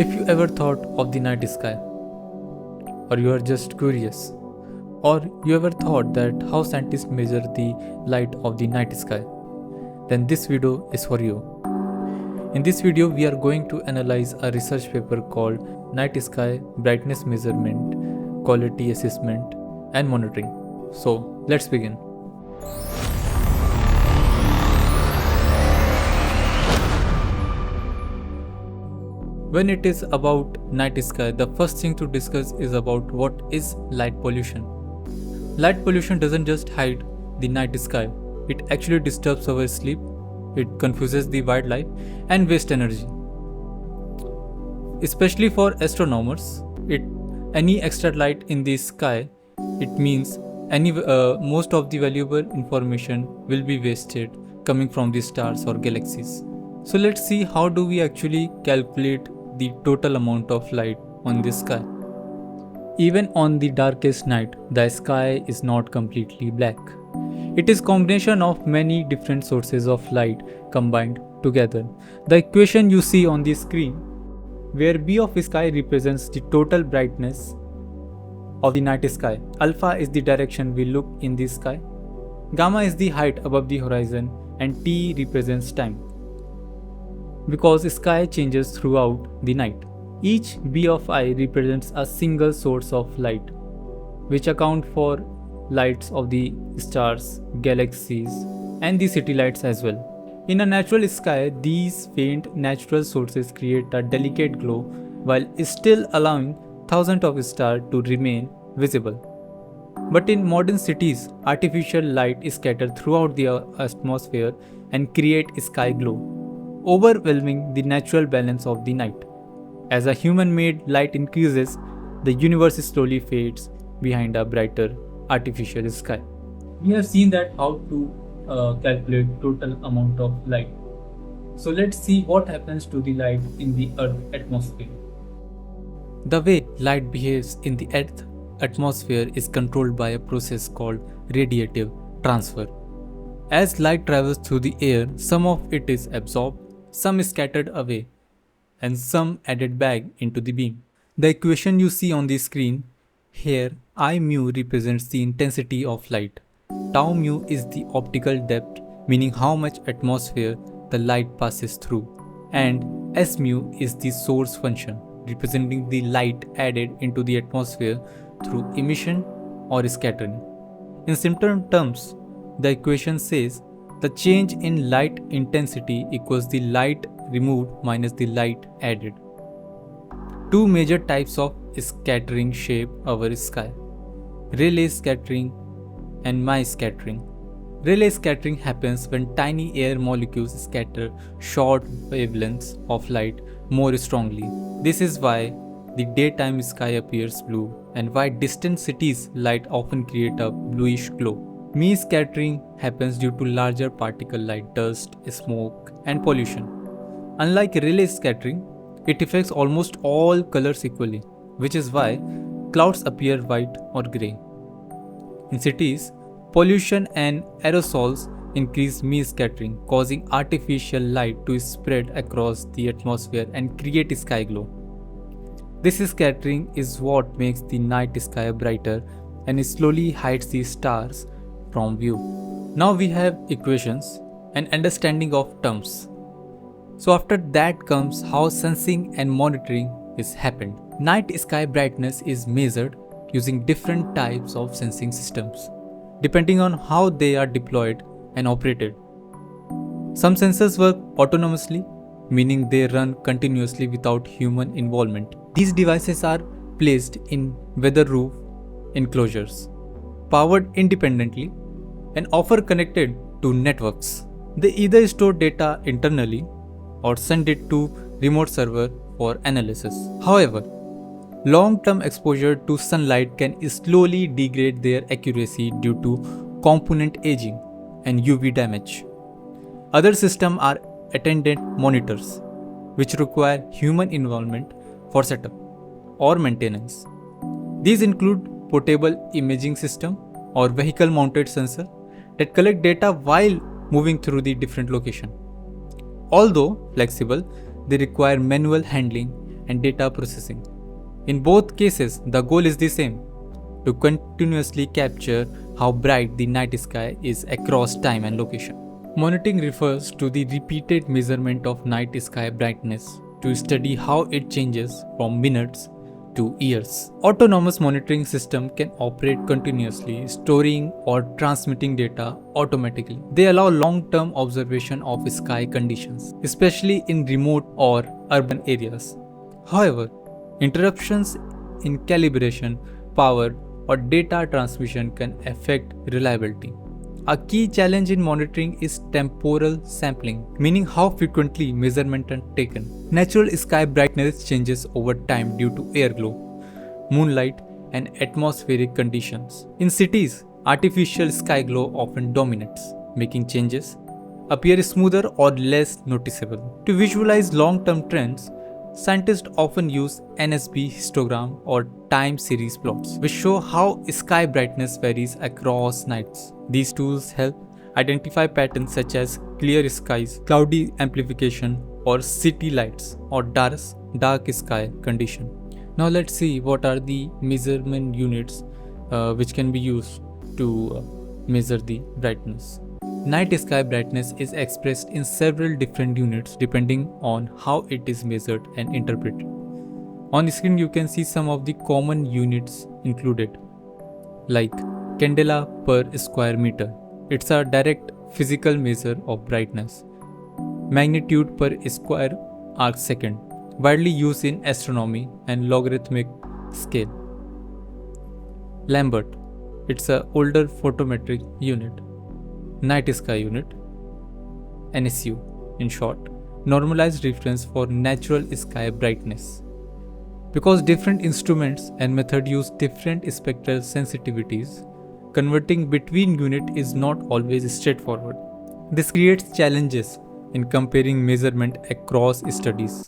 If you ever thought of the night sky, or you are just curious, or you ever thought that how scientists measure the light of the night sky, then this video is for you. In this video, we are going to analyze a research paper called Night Sky Brightness Measurement, Quality Assessment and Monitoring. So, let's begin. When it is about night sky, the first thing to discuss is about what is light pollution. Light pollution doesn't just hide the night sky, it actually disturbs our sleep, it confuses the wildlife and wastes energy. Especially for astronomers, any extra light in the sky, it means most of the valuable information will be wasted coming from the stars or galaxies. So let's see how do we actually calculate the total amount of light on the sky. Even on the darkest night, the sky is not completely black. It is a combination of many different sources of light combined together. The equation you see on the screen, where B of sky represents the total brightness of the night sky. Alpha is the direction we look in the sky. Gamma is the height above the horizon and T represents time, because sky changes throughout the night. Each B of I represents a single source of light, which account for lights of the stars, galaxies, and the city lights as well. In a natural sky, these faint natural sources create a delicate glow while still allowing thousands of stars to remain visible. But in modern cities, artificial light is scattered throughout the atmosphere and create sky glow, overwhelming the natural balance of the night. As a human-made light increases, the universe slowly fades behind a brighter artificial sky. We have seen that how to calculate total amount of light. So let's see what happens to the light in the Earth atmosphere. The way light behaves in the Earth atmosphere is controlled by a process called radiative transfer. As light travels through the air, some of it is absorbed, some is scattered away, and some added back into the beam. The equation you see on the screen here, I mu represents the intensity of light. Tau mu is the optical depth, meaning how much atmosphere the light passes through, and S mu is the source function, representing the light added into the atmosphere through emission or scattering. In simple terms, the equation says the change in light intensity equals the light removed minus the light added. Two major types of scattering shape our sky: Rayleigh scattering and Mie scattering. Rayleigh scattering happens when tiny air molecules scatter short wavelengths of light more strongly. This is why the daytime sky appears blue and why distant cities' light often create a bluish glow. Mie scattering happens due to larger particle like dust, smoke, and pollution. Unlike Rayleigh scattering, it affects almost all colors equally, which is why clouds appear white or grey. In cities, pollution and aerosols increase Mie scattering, causing artificial light to spread across the atmosphere and create sky glow. This scattering is what makes the night sky brighter and slowly hides the stars from view. Now we have equations and understanding of terms. So after that comes how sensing and monitoring is happened. Night sky brightness is measured using different types of sensing systems, depending on how they are deployed and operated. Some sensors work autonomously, meaning they run continuously without human involvement. These devices are placed in weather-proof enclosures, powered independently, and often connected to networks. They either store data internally or send it to remote server for analysis. However, long-term exposure to sunlight can slowly degrade their accuracy due to component aging and UV damage. Other systems are attendant monitors, which require human involvement for setup or maintenance. These include portable imaging system or vehicle-mounted sensor that collect data while moving through the different location. Although flexible, they require manual handling and data processing. In both cases, the goal is the same: to continuously capture how bright the night sky is across time and location. Monitoring refers to the repeated measurement of night sky brightness to study how it changes from minutes to years. Autonomous monitoring system can operate continuously, storing or transmitting data automatically. They allow long-term observation of sky conditions, especially in remote or urban areas. However, interruptions in calibration, power, or data transmission can affect reliability. A key challenge in monitoring is temporal sampling, meaning how frequently measurements are taken. Natural sky brightness changes over time due to air glow, moonlight, and atmospheric conditions. In cities, artificial sky glow often dominates, making changes appear smoother or less noticeable. To visualize long-term trends, scientists often use NSB histogram or time series plots, which show how sky brightness varies across nights. These tools help identify patterns such as clear skies, cloudy amplification, or city lights, or dark sky condition. Now let's see what are the measurement units which can be used to measure the brightness. Night sky brightness is expressed in several different units depending on how it is measured and interpreted. On the screen you can see some of the common units included, like candela per square meter. It's a direct physical measure of brightness. Magnitude per square arc second, widely used in astronomy and logarithmic scale. Lambert, it's an older photometric unit. Night sky unit, NSU in short, normalized reference for natural sky brightness. Because different instruments and method use different spectral sensitivities, converting between unit is not always straightforward. This creates challenges in comparing measurement across studies.